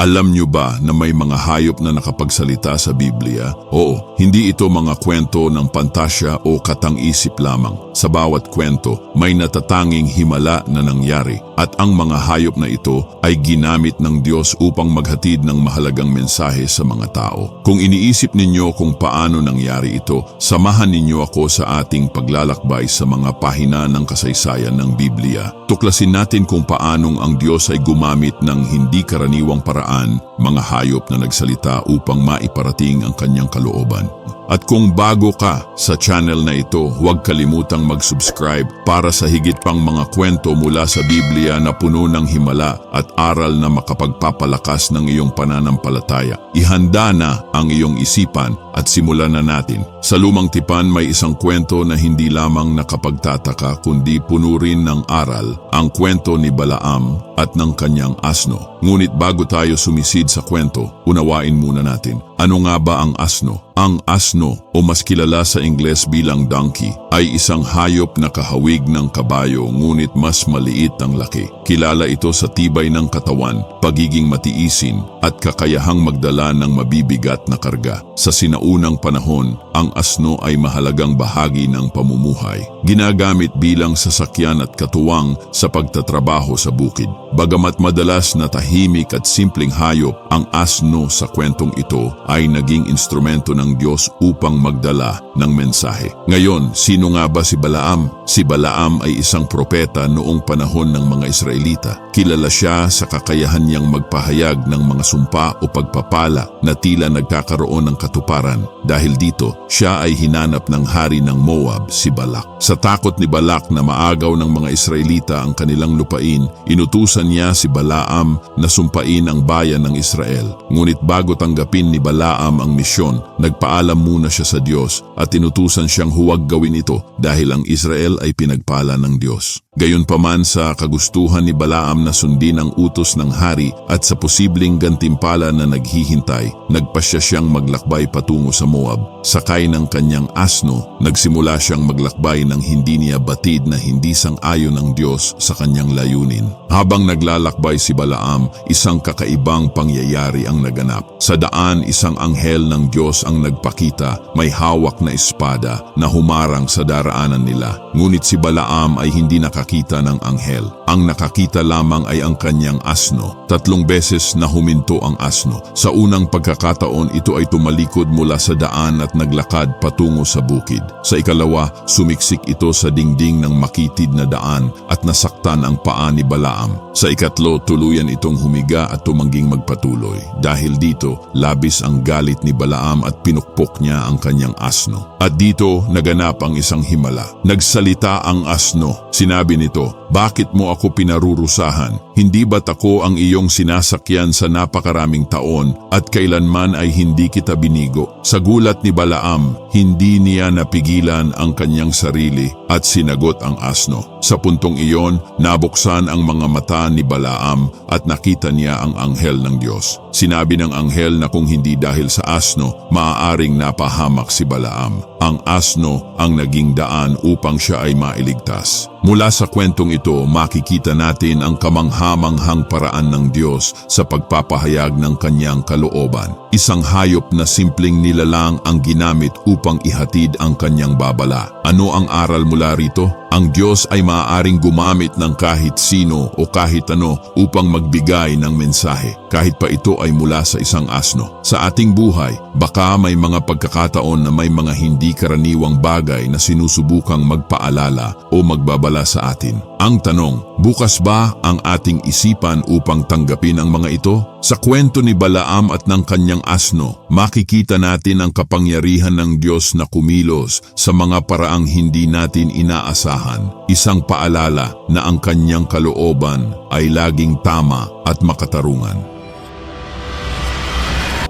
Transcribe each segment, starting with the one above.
Alam niyo ba na may mga hayop na nakapagsalita sa Biblia? Oo, hindi ito mga kwento ng pantasya o katang-isip lamang. Sa bawat kwento, may natatanging himala na nangyari at ang mga hayop na ito ay ginamit ng Diyos upang maghatid ng mahalagang mensahe sa mga tao. Kung iniisip ninyo kung paano nangyari ito, samahan ninyo ako sa ating paglalakbay sa mga pahina ng kasaysayan ng Biblia. Tuklasin natin kung paanong ang Diyos ay gumamit ng hindi karaniwang paraan, mga hayop na nagsalita upang maiparating ang kanyang kalooban. At kung bago ka sa channel na ito, huwag kalimutang mag-subscribe para sa higit pang mga kwento mula sa Biblia na puno ng himala at aral na makapagpapalakas ng iyong pananampalataya. Ihanda na ang iyong isipan at simulan na natin. Sa Lumang Tipan may isang kwento na hindi lamang nakapagtataka kundi puno rin ng aral, ang kwento ni Balaam at ng kanyang asno. Ngunit bago tayo sumisid sa kwento, unawain muna natin. Ano nga ba ang asno? Ang asno o mas kilala sa Ingles bilang donkey ay isang hayop na kahawig ng kabayo ngunit mas maliit ang laki. Kilala ito sa tibay ng katawan, pagiging matiisin at kakayahang magdala ng mabibigat na karga. Sa sinaunang panahon, ang asno ay mahalagang bahagi ng pamumuhay. Ginagamit bilang sasakyan at katuwang sa pagtatrabaho sa bukid. Bagamat madalas na tahimik at simpleng hayop, ang asno sa kwentong ito ay naging instrumento ng Diyos upang magdala ng mensahe. Ngayon, sino nga ba si Balaam? Si Balaam ay isang propeta noong panahon ng mga Israelita. Kilala siya sa kakayahan niyang magpahayag ng mga sumpa o pagpapala na tila nagkakaroon ng katuparan. Dahil dito, siya ay hinanap ng hari ng Moab, si Balak. Sa takot ni Balak na maagaw ng mga Israelita ang kanilang lupain, inutusan niya si Balaam na sumpain ang bayan ng Israel. Ngunit bago tanggapin ni Balaam ang misyon, nagpaalam muna siya sa Diyos at inutusan siyang huwag gawin ito dahil ang Israel ay pinagpala ng Diyos. Gayunpaman sa kagustuhan ni Balaam na sundin ang utos ng hari at sa posibleng gantimpala na naghihintay, nagpasya siyang maglakbay patungo sa Moab. Sakay ng kanyang asno, nagsimula siyang maglakbay ng hindi niya batid na hindi sang-ayon ng Diyos sa kanyang layunin. Habang naglalakbay si Balaam, isang kakaibang pangyayari ang naganap. Sa daan, isang anghel ng Diyos ang nagpakita, may hawak na espada na humarang sa daraanan nila. Ngunit si Balaam ay hindi nakakita ng anghel. Ang nakakita lamang ay ang kanyang asno. 3 beses na huminto ang asno. Sa unang pagkakataon, ito ay tumalikod mula sa daan at naglakad patungo sa bukid. Sa ikalawa, sumiksik ito sa dingding ng makitid na daan at nasaktan ang paa ni Balaam. Sa ikatlo, tuluyan itong humiga at tumangging magpatuloy. Dahil dito, labis ang galit ni Balaam at pinukpok niya ang kanyang asno. At dito, naganap ang isang himala. Nagsalita ang asno. Sinabi nito, "Bakit mo ako pinarurusahan? Hindi ba't ako ang iyong sinasakyan sa napakaraming taon at kailanman ay hindi kita binigo?" Sa gulat ni Balaam, hindi niya napigilan ang kanyang sarili at sinagot ang asno. Sa puntong iyon, nabuksan ang mga mata ni Balaam at nakita niya ang anghel ng Diyos. Sinabi ng anghel na kung hindi dahil sa asno, maaaring napahamak si Balaam. Ang asno ang naging daan upang siya ay mailigtas. Mula sa kwentong ito, makikita natin ang kamangha-manghang paraan ng Diyos sa pagpapahayag ng kanyang kalooban. Isang hayop na simpleng nilalang ang ginamit upang ihatid ang kanyang babala. Ano ang aral mula rito? Ang Diyos ay maaaring gumamit ng kahit sino o kahit ano upang magbigay ng mensahe, kahit pa ito ay mula sa isang asno. Sa ating buhay, baka may mga pagkakataon na may mga hindi karaniwang bagay na sinusubukang magpaalala o magbabala sa atin. Ang tanong, bukas ba ang ating isipan upang tanggapin ang mga ito? Sa kwento ni Balaam at ng kanyang asno, makikita natin ang kapangyarihan ng Diyos na kumilos sa mga paraang hindi natin inaasahan. Isang paalala na ang kanyang kalooban ay laging tama at makatarungan.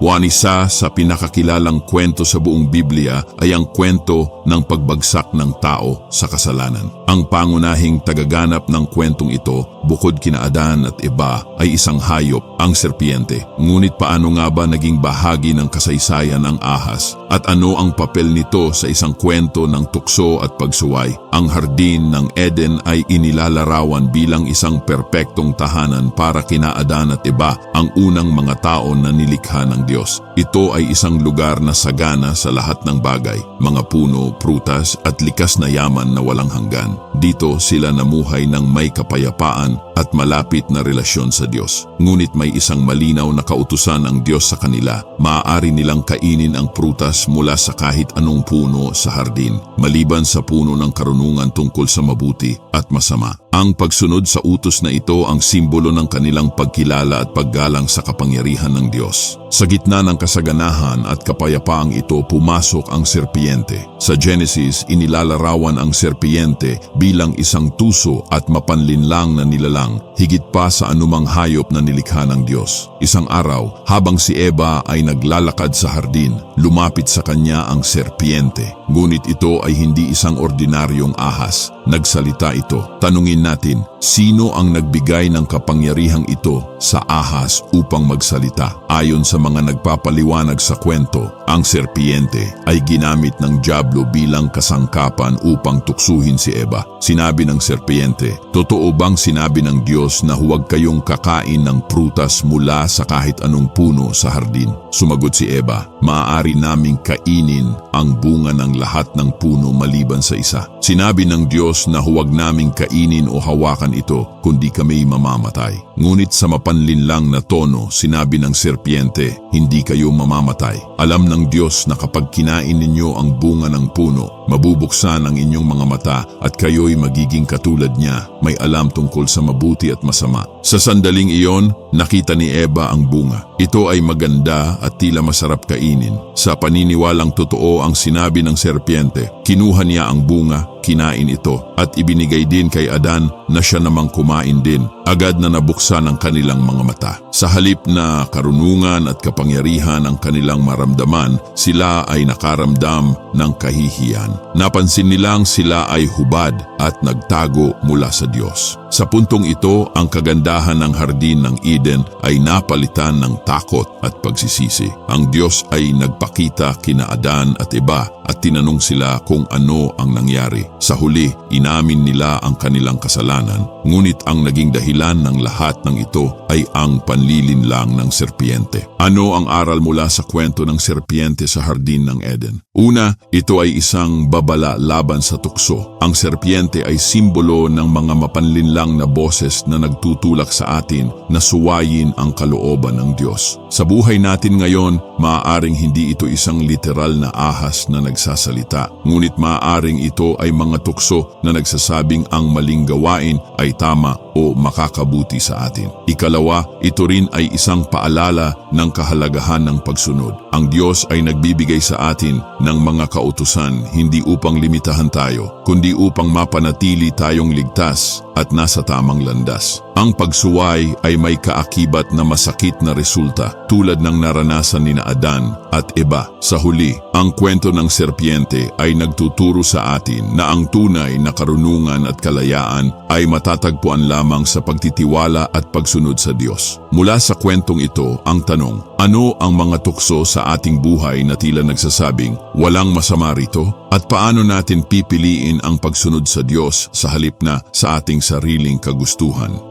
One isa sa pinakakilalang kwento sa buong Biblia ay ang kwento ng pagbagsak ng tao sa kasalanan. Ang pangunahing tagaganap ng kwentong ito, bukod kina Adan at Eva, ay isang hayop, ang serpiente. Ngunit paano nga ba naging bahagi ng kasaysayan ang ahas? At ano ang papel nito sa isang kwento ng tukso at pagsuway? Ang hardin ng Eden ay inilalarawan bilang isang perpektong tahanan para kina Adan at Eva, ang unang mga tao na nilikha ng Diyos. Ito ay isang lugar na sagana sa lahat ng bagay, mga puno, prutas at likas na yaman na walang hanggan. Dito sila namuhay ng may kapayapaan at malapit na relasyon sa Diyos. Ngunit may isang malinaw na kautusan ang Diyos sa kanila. Maaari nilang kainin ang prutas mula sa kahit anong puno sa hardin, maliban sa puno ng karunungan tungkol sa mabuti at masama. Ang pagsunod sa utos na ito ang simbolo ng kanilang pagkilala at paggalang sa kapangyarihan ng Diyos. Sa gitna ng kasaganahan at kapayapaang ito, pumasok ang serpiente. Sa Genesis, inilalarawan ang serpiente bilang isang tuso at mapanlinlang na nilalang, higit pa sa anumang hayop na nilikha ng Diyos. Isang araw, habang si Eva ay naglalakad sa hardin, lumapit sa kanya ang serpiente. Ngunit ito ay hindi isang ordinaryong ahas. Nagsalita ito. Tanungin natin, sino ang nagbigay ng kapangyarihang ito sa ahas upang magsalita? Ayon sa mga nagpapaliwanag sa kwento, ang serpiente ay ginamit ng dyablo bilang kasangkapan upang tuksuhin si Eva. Sinabi ng serpiente, totoo bang sinabi ng Diyos na huwag kayong kakain ng prutas mula sa kahit anong puno sa hardin? Sumagot si Eva, maaari naming kainin ang bunga ng lahat ng puno maliban sa isa. Sinabi ng Diyos na huwag naming kainin o hawakan ito, kundi kami mamamatay. Ngunit sa mapanlinlang na tono, sinabi ng serpiente, hindi kayo mamamatay. Alam ng Diyos na kapag kinain ninyo ang bunga ng puno, mabubuksan ang inyong mga mata at kayo'y magiging katulad niya, may alam tungkol sa mabuti at masama. Sa sandaling iyon, nakita ni Eva ang bunga. Ito ay maganda at tila masarap kainin. Sa paniniwalang totoo ang sinabi ng serpiente, kinuha niya ang bunga, kinain ito at ibinigay din kay Adan na siya namang kumain din. Agad na nabuksan ang kanilang mga mata. Sa halip na karunungan at kapangyarihan ang kanilang maramdaman, sila ay nakaramdam ng kahihiyan. Napansin nilang sila ay hubad at nagtago mula sa Diyos. Sa puntong ito, ang kagandahan ng hardin ng Eden ay napalitan ng takot at pagsisisi. Ang Diyos ay nagpakita kina Adan at Eva at tinanong sila kung ano ang nangyari. Sa huli, inamin nila ang kanilang kasalanan. Ngunit ang naging dahilan ng lahat ng ito ay ang panlilinlang ng serpiente. Ano ang aral mula sa kwento ng serpiente sa hardin ng Eden? Una, ito ay isang babala laban sa tukso. Ang serpiente ay simbolo ng mga mapanlinlang na boses na nagtutulak sa atin na suwayin ang kalooban ng Diyos. Sa buhay natin ngayon, maaaring hindi ito isang literal na ahas na nagsasalita, ngunit maaaring ito ay mga tukso na nagsasabing ang maling gawain ay tama o makakabuti sa atin. Ikalawa, ito rin ay isang paalala ng kahalagahan ng pagsunod. Ang Diyos ay nagbibigay sa atin ng mga kautusan hindi upang limitahan tayo, kundi upang mapanatili tayong ligtas at nasa tamang landas. Ang pagsuway ay may kaakibat na masakit na resulta tulad ng naranasan ni Adan at Eva. Sa huli, ang kwento ng serpiente ay nagtuturo sa atin na ang tunay na karunungan at kalayaan ay matatagpuan lamang sa pagtitiwala at pagsunod sa Diyos. Mula sa kwentong ito, ang tanong, ano ang mga tukso sa ating buhay na tila nagsasabing, walang masama rito? At paano natin pipiliin ang pagsunod sa Diyos sa halip na sa ating sariling kagustuhan?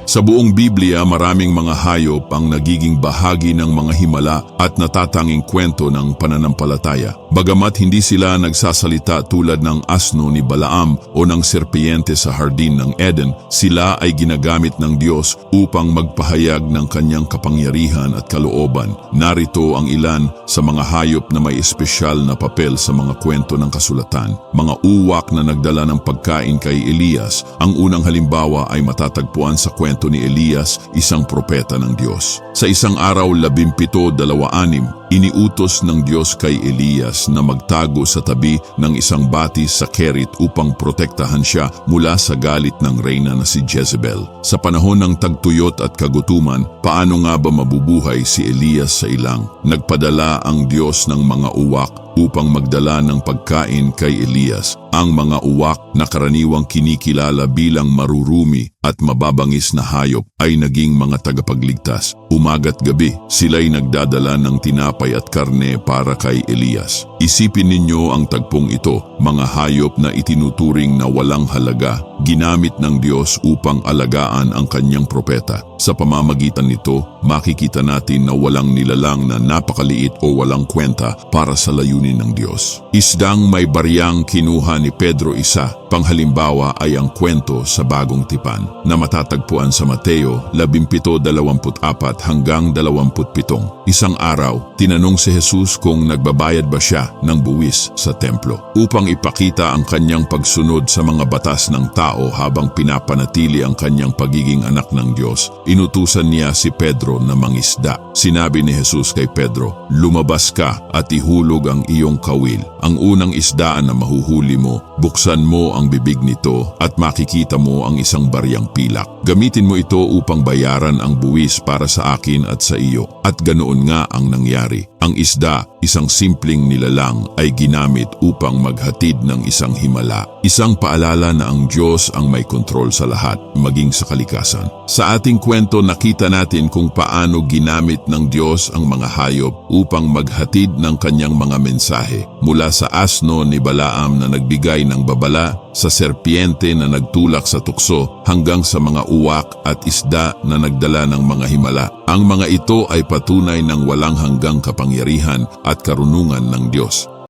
Sa buong Biblia, maraming mga hayop ang nagiging bahagi ng mga himala at natatanging kwento ng pananampalataya. Bagamat hindi sila nagsasalita tulad ng asno ni Balaam o ng serpiente sa hardin ng Eden, sila ay ginagamit ng Diyos upang magpahayag ng kanyang kapangyarihan at kalooban. Narito ang ilan sa mga hayop na may espesyal na papel sa mga kwento ng kasulatan. Mga uwak na nagdala ng pagkain kay Elias. Ang unang halimbawa ay matatagpuan sa kwento ni Elias, isang propeta ng Diyos. Sa isang araw, 17:26, Iniutos ng Diyos kay Elias na magtago sa tabi ng isang batis sa Kerit upang protektahan siya mula sa galit ng reyna na si Jezebel. Sa panahon ng tagtuyot at kagutuman, paano nga ba mabubuhay si Elias sa ilang? Nagpadala ang Diyos ng mga uwak upang magdala ng pagkain kay Elias. Ang mga uwak na karaniwang kinikilala bilang marurumi at mababangis na hayop ay naging mga tagapagligtas. Umaga't gabi, sila'y nagdadala ng tinapay at karne para kay Elias. Isipin ninyo ang tagpong ito, mga hayop na itinuturing na walang halaga, ginamit ng Diyos upang alagaan ang kanyang propeta. Sa pamamagitan nito, makikita natin na walang nilalang na napakaliit o walang kwenta para sa layunin ng Diyos. Isdang may baryang kinuha ni Pedro isa, panghalimbawa ay ang kwento sa Bagong Tipan na matatagpuan sa Mateo 17:24 hanggang 27. Isang araw, tinanong si Jesus kung nagbabayad ba siya ng buwis sa templo upang ipakita ang kanyang pagsunod sa mga batas ng tao habang pinapanatili ang kanyang pagiging anak ng Diyos. Inutusan niya si Pedro na mangisda. Sinabi ni Jesus kay Pedro, "Lumabas ka at ihulog ang iyong kawil. Ang unang isdaan na mahuhuli mo, buksan mo ang bibig nito at makikita mo ang isang baryang pilak. Gamitin mo ito upang bayaran ang buwis para sa akin at sa iyo." At ganoon nga ang nangyari. Ang isda, isang simpleng nilalang, ay ginamit upang maghatid ng isang himala. Isang paalala na ang Diyos ang may kontrol sa lahat, maging sa kalikasan. Sa ating kwento, nakita natin kung paano ginamit ng Diyos ang mga hayop upang maghatid ng kanyang mga mensahe. Mula sa asno ni Balaam na nagbigay ng babala, sa serpiente na nagtulak sa tukso, hanggang sa mga uwak at isda na nagdala ng mga himala. Ang mga ito ay patunay ng walang hanggang kapangyarihan at karunungan ng Diyos.